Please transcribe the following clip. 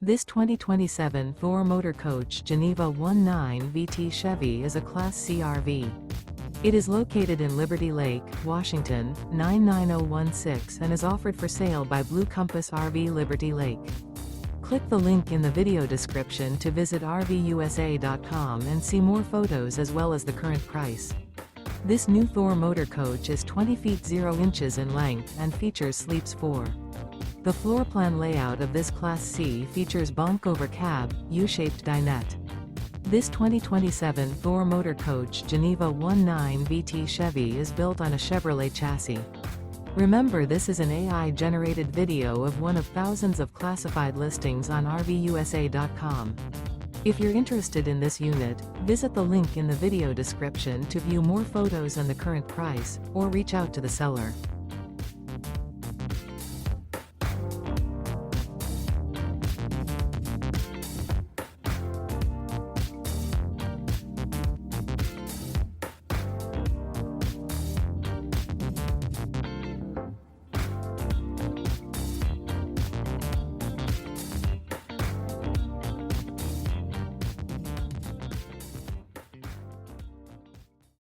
This 2027 Thor Motor Coach Geneva 19 VT Chevy is a Class C RV. It is located in Liberty Lake, Washington, 99016 and is offered for sale by Blue Compass RV Liberty Lake. Click the link in the video description to visit RVUSA.com and see more photos as well as the current price. This new Thor Motor Coach is 20 feet 0 inches in length and features sleeps 4. The floor plan layout of this Class C features bunk over cab, U-shaped dinette. This 2027 Thor Motor Coach Geneva 19 VT Chevy is built on a Chevrolet chassis. Remember, this is an AI-generated video of one of thousands of classified listings on RVUSA.com. If you're interested in this unit, visit the link in the video description to view more photos and the current price, or reach out to the seller.